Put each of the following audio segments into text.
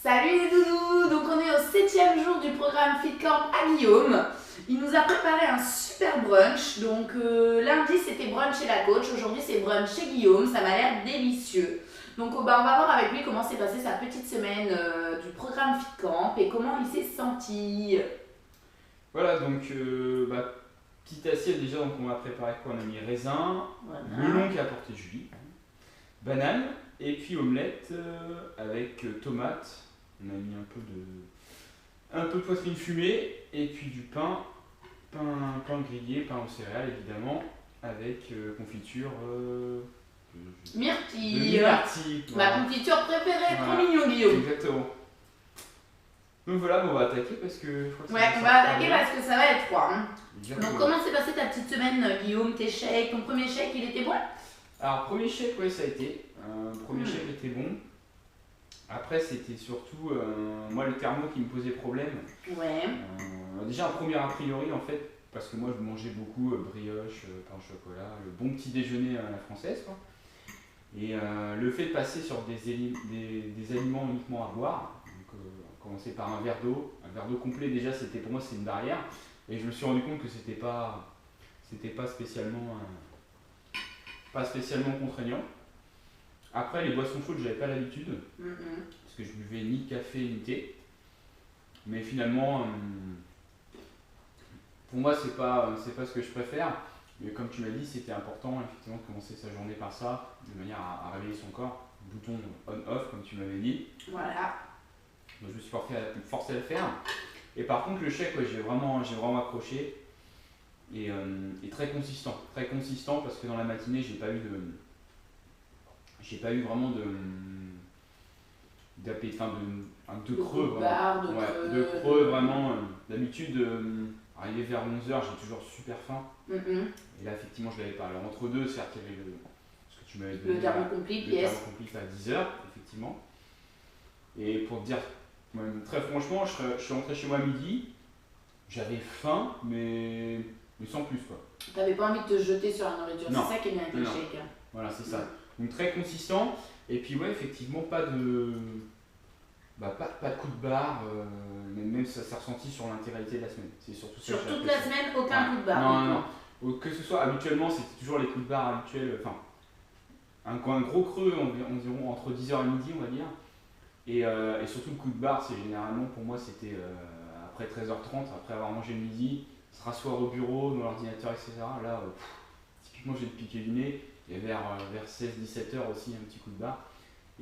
Salut les doudous. Donc on est au 7e jour du programme FitCamp à Guillaume. Il nous a préparé un super brunch. Donc lundi c'était brunch chez la coach, aujourd'hui c'est brunch chez Guillaume, ça m'a l'air délicieux. Donc on va voir avec lui comment s'est passée sa petite semaine du programme FitCamp et comment il s'est senti. Voilà, donc petite assiette déjà, donc on va préparer quoi? On a mis raisin, Voilà. melon qu'a apporté Julie, banane, et puis omelette avec tomate. On a mis un peu de poitrine fumée, et puis du pain grillé, pain aux céréales évidemment, avec confiture Myrtille. myrtille. Ma confiture préférée, Voilà. trop mignon Guillaume. Exactement. Donc voilà, on va attaquer parce que je crois que Ouais, on va attaquer parce que ça va être froid. Hein. Donc comment s'est passée ta petite semaine Guillaume, tes shakes? Ton premier shake il était bon? Alors, premier shake, ouais, ça a été. Premier shake était bon. Après, c'était surtout moi le thermo qui me posait problème. Ouais. Déjà, un premier a priori, en fait, parce que moi je mangeais beaucoup brioche, pain au chocolat, le bon petit déjeuner à la française, quoi. Et le fait de passer sur des aliments uniquement à boire, donc commencer par un verre d'eau complet, déjà, c'était pour moi c'est une barrière. Et je me suis rendu compte que c'était pas spécialement contraignant. Après, les boissons chaudes, j'avais pas l'habitude, parce que je buvais ni café ni thé. Mais finalement, pour moi, c'est pas ce que je préfère. Mais comme tu m'as dit, c'était important effectivement de commencer sa journée par ça, de manière à réveiller son corps. Bouton on-off, comme tu m'avais dit. Voilà. Donc je me suis forcé à le faire. Et par contre, le shake, ouais, j'ai vraiment accroché. Et très consistant parce que dans la matinée, j'ai pas eu vraiment de creux, de creux vraiment. D'habitude, arrivé vers 11h, j'ai toujours super faim. Et là, effectivement, je l'avais pas. Alors, entre deux, certes, il y avait ce que tu m'avais donné, le thermocomplique, yes. Le thermocomplique à 10h, effectivement. Et pour te dire, très franchement, je suis rentré chez moi à midi, j'avais faim, mais sans plus, quoi. T'avais pas envie de te jeter sur la nourriture, c'est ça qui est bien avec le Non. shake. Hein. Voilà, c'est ça. Donc très consistant, et puis ouais, effectivement, pas de coup de barre, même ça s'est ressenti sur l'intégralité de la semaine. C'est surtout ça. Sur toute la semaine, aucun coup de barre. Non. Que ce soit habituellement, c'était toujours les coups de barre habituels, enfin, un gros creux environ entre 10h et midi, on va dire. Et surtout le coup de barre, c'est généralement, pour moi, c'était après 13h30, après avoir mangé le midi, se rasseoir au bureau, dans l'ordinateur, etc. Là, typiquement, j'ai le piqué du nez. Et vers 16-17h aussi, un petit coup de barre.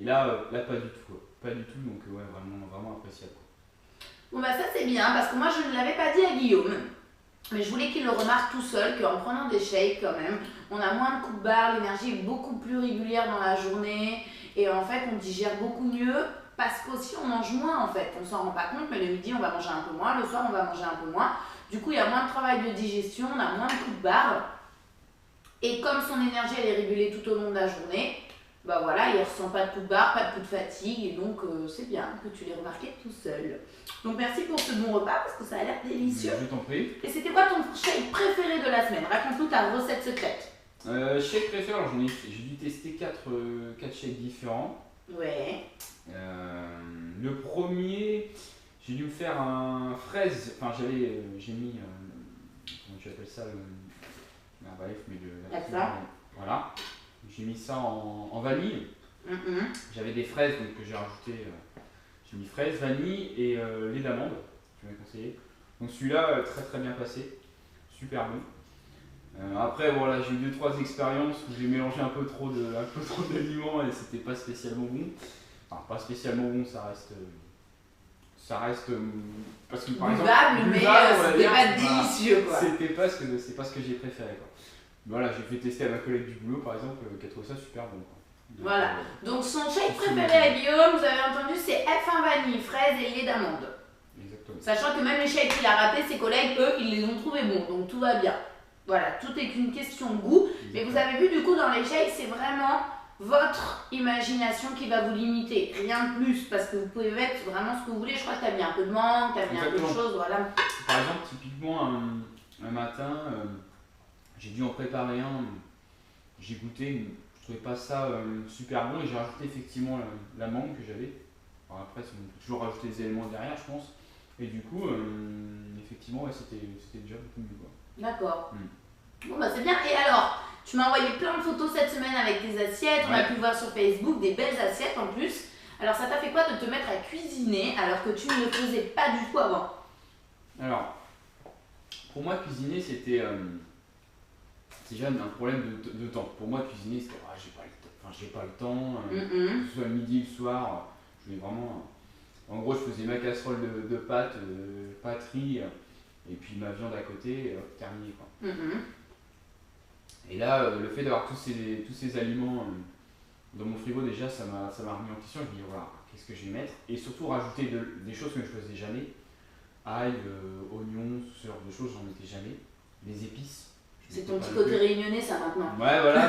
Et là pas du tout, quoi. Pas du tout, donc ouais, vraiment appréciable, quoi. Bon bah ça c'est bien, parce que moi je ne l'avais pas dit à Guillaume. Mais je voulais qu'il le remarque tout seul, qu'en prenant des shakes quand même, on a moins de coups de barre, l'énergie est beaucoup plus régulière dans la journée. Et en fait on digère beaucoup mieux, parce qu'aussi on mange moins en fait. On s'en rend pas compte, mais le midi on va manger un peu moins, le soir on va manger un peu moins. Du coup il y a moins de travail de digestion, on a moins de coups de barre. Et comme son énergie elle est régulée tout au long de la journée, bah voilà, il ne ressent pas de coup de barre, pas de coup de fatigue, et donc c'est bien que tu l'aies remarqué tout seul. Donc merci pour ce bon repas parce que ça a l'air délicieux. Je t'en prie. Et c'était quoi ton shake préféré de la semaine? Raconte-nous ta recette secrète. Shake préféré, alors j'ai dû tester 4 shakes différents. Ouais. Le premier, j'ai dû me faire un fraise, enfin j'ai mis, comment tu appelles ça, voilà. J'ai mis ça en vanille. J'avais des fraises, donc j'ai rajouté. J'ai mis fraises, vanille et lait d'amande, tu m'as conseillé. Donc celui-là, très bien passé. Super bon. Après, voilà, j'ai eu 2-3 expériences où j'ai mélangé un peu trop d'aliments et c'était pas spécialement bon. Enfin, pas spécialement bon, ça reste parce que par exemple. Mais c'était pas délicieux, quoi. C'est pas ce que j'ai préféré, quoi. Voilà, j'ai fait tester à ma collègue du boulot par exemple, qui a trouvé ça super bon, quoi. Donc, voilà, donc son shake préféré à Guillaume, vous avez entendu, c'est F1 vanille, fraise et lait d'amande. Exactement. Sachant que même les shakes qu'il a ratés, ses collègues, eux, ils les ont trouvés bons, donc tout va bien. Voilà, tout est qu'une question de goût. Exactement. Mais vous avez vu, du coup, dans les shakes, c'est vraiment votre imagination qui va vous limiter, rien de plus, parce que vous pouvez mettre vraiment ce que vous voulez. Je crois que tu as mis un peu de mangue, tu as mis un peu de choses, voilà. Par exemple, typiquement, un matin, j'ai dû en préparer un, j'ai goûté, je trouvais pas ça super bon et j'ai rajouté effectivement la mangue que j'avais. Alors après, on peut toujours rajouter des éléments derrière, je pense. Et du coup, effectivement, ouais, c'était déjà beaucoup mieux, quoi. D'accord. Bon bah c'est bien. Et alors, tu m'as envoyé plein de photos cette semaine avec tes assiettes, on a pu voir sur Facebook des belles assiettes en plus. Alors ça t'a fait quoi de te mettre à cuisiner alors que tu ne le faisais pas du tout avant? Alors, pour moi, cuisiner, c'était déjà un problème de temps. Pour moi, cuisiner, c'était j'ai pas le temps, que ce soit le midi, le soir, je voulais vraiment. En gros, je faisais ma casserole de pâtes, pâtes riz, et puis ma viande à côté, et hop, terminé, quoi. Et là, le fait d'avoir tous ces aliments dans mon frigo, déjà, ça m'a remis en question. Je me dis, voilà, qu'est-ce que je vais mettre? Et surtout, rajouter des choses que je faisais jamais. Ail, oignons, ce genre de choses, j'en mettais jamais. Les épices. C'est ton petit côté réunionnais, ça, maintenant. Ouais, voilà.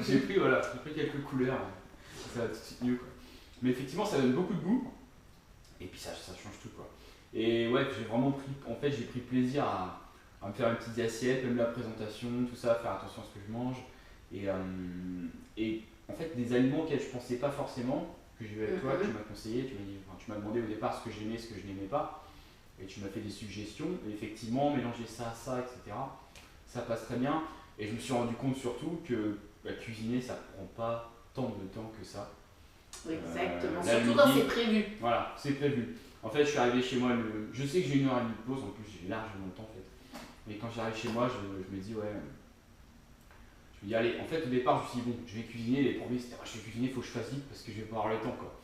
J'ai pris quelques couleurs. Ça va tout de suite mieux, quoi. Mais effectivement, ça donne beaucoup de goût. Et puis ça change tout, quoi. Et ouais, j'ai pris plaisir à me faire une petite assiette, même la présentation, tout ça, faire attention à ce que je mange. Et en fait, des aliments auxquels je pensais pas forcément, que j'ai vu avec toi, que tu m'as conseillé, tu m'as demandé au départ ce que j'aimais, ce que je n'aimais pas. Et tu m'as fait des suggestions. Et effectivement, mélanger ça, etc., ça passe très bien. Et je me suis rendu compte surtout que cuisiner, ça prend pas tant de temps que ça. Exactement, surtout quand c'est prévu. Voilà, c'est prévu. En fait, je suis arrivé chez moi, je sais que j'ai 1h30 de pause, en plus j'ai largement le temps en fait. Mais quand j'arrive chez moi, je me dis ouais. Je me dis allez, en fait au départ je me suis dit bon, je vais cuisiner, les premiers c'était je vais cuisiner, il faut que je fasse vite parce que je vais pas avoir le temps, quoi.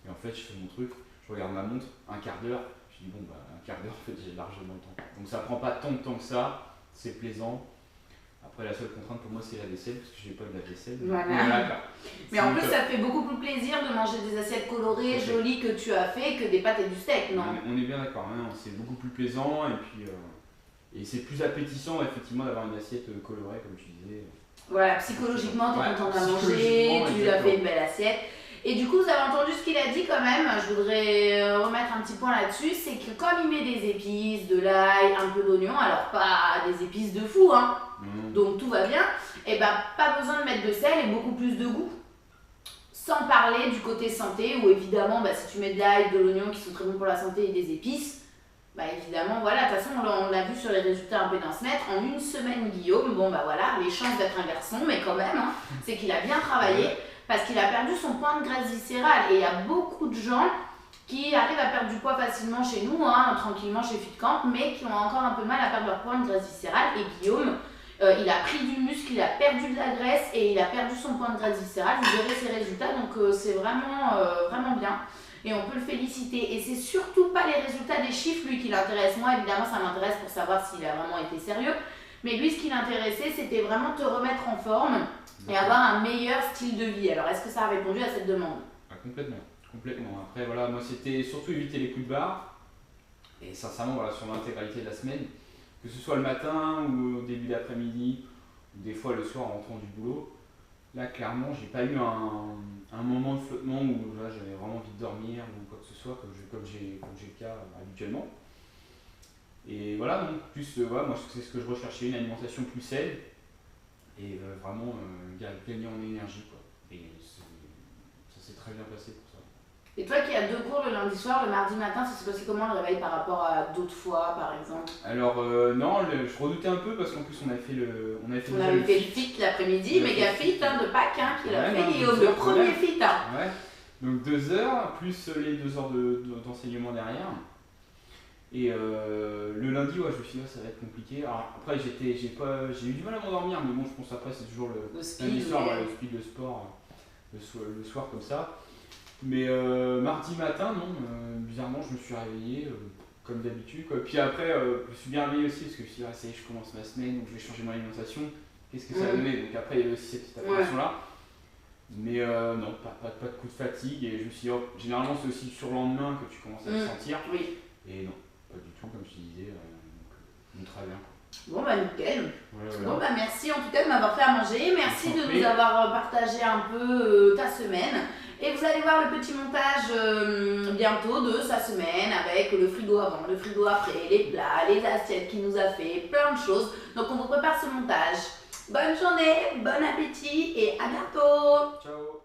Et en fait je fais mon truc, je regarde ma montre, un quart d'heure, je dis bon bah un quart d'heure en fait j'ai largement le temps. Donc ça prend pas tant de temps que ça, c'est plaisant. Après, la seule contrainte pour moi, c'est la vaisselle, parce que je n'ai pas de la vaisselle. Voilà. Mais en plus, ça te fait beaucoup plus plaisir de manger des assiettes colorées, jolies que tu as fait, que des pâtes et du steak, non? On est bien d'accord, hein, c'est beaucoup plus plaisant et puis et c'est plus appétissant, effectivement, d'avoir une assiette colorée, comme tu disais. Voilà, psychologiquement, tu es content de manger, tu lui as fait une belle assiette. Et du coup, vous avez entendu ce qu'il a dit quand même, je voudrais remettre un petit point là-dessus, c'est que comme il met des épices, de l'ail, un peu d'oignon, alors pas des épices de fou, hein, donc tout va bien, et ben pas besoin de mettre de sel et beaucoup plus de goût. Sans parler du côté santé, où évidemment, si tu mets de l'ail, de l'oignon qui sont très bons pour la santé et des épices, évidemment, voilà, de toute façon, on l'a vu sur les résultats un peu d'un semestre, en une semaine, Guillaume, voilà, les chances d'être un garçon, mais quand même, hein, c'est qu'il a bien travaillé. Parce qu'il a perdu son point de graisse viscérale. Et il y a beaucoup de gens qui arrivent à perdre du poids facilement chez nous, hein, tranquillement chez FitCamp, mais qui ont encore un peu de mal à perdre leur point de graisse viscérale. Et Guillaume, il a pris du muscle, il a perdu de la graisse et il a perdu son point de graisse viscérale. Vous verrez ses résultats, donc c'est vraiment bien. Et on peut le féliciter. Et c'est surtout pas les résultats des chiffres, lui, qui l'intéressent. Moi, évidemment, ça m'intéresse pour savoir s'il a vraiment été sérieux. Mais lui, ce qui l'intéressait, c'était vraiment te remettre en forme et avoir un meilleur style de vie. Alors, est-ce que ça a répondu à cette demande? Complètement. Après, voilà, moi, c'était surtout éviter les coups de barre. Et sincèrement, voilà, sur l'intégralité de la semaine, que ce soit le matin ou au début d'après-midi, ou des fois le soir en rentrant du boulot, là, clairement, j'ai pas eu un moment de flottement où là, j'avais vraiment envie de dormir ou quoi que ce soit, comme j'ai le cas habituellement. Et voilà, donc, plus, moi, c'est ce que je recherchais, une alimentation plus saine et vraiment gagner en énergie, quoi. Et ça s'est très bien passé pour ça. Et toi qui as 2 cours le lundi soir, le mardi matin, ça s'est passé comment le réveil par rapport à d'autres fois, par exemple? Alors, non, je redoutais un peu parce qu'en plus, on avait fait le fit l'après-midi, méga fit de Pâques, hein, qu'il a fait, Guillaume, le premier fit. Hein. Ouais, donc 2 heures, plus les 2 heures d'enseignement derrière. Et le lundi, ouais, je me suis dit, ça va être compliqué. Alors après, j'ai eu du mal à m'endormir, mais bon, je pense après, c'est toujours le speed, le speed, le sport, le soir comme ça. Mais mardi matin, non, bizarrement, je me suis réveillé comme d'habitude, quoi. Puis après, je me suis bien réveillé aussi parce que je me suis dit, ça y est, je commence ma semaine, donc je vais changer mon alimentation. Qu'est-ce que ça va donner? Donc après, il y avait aussi cette petite appréhension-là. Mais non, pas de coup de fatigue. Et je me suis dit, généralement, c'est aussi sur le lendemain que tu commences à le sentir. Oui. Et non, pas du tout, comme je te disais, donc très bien. Bon nickel. Voilà. Bon merci en tout cas de m'avoir fait à manger, merci de nous avoir partagé un peu ta semaine. Et vous allez voir le petit montage bientôt de sa semaine avec le frigo avant, le frigo après, les plats, les assiettes qu'il nous a fait, plein de choses. Donc on vous prépare ce montage. Bonne journée, bon appétit et à bientôt. Ciao.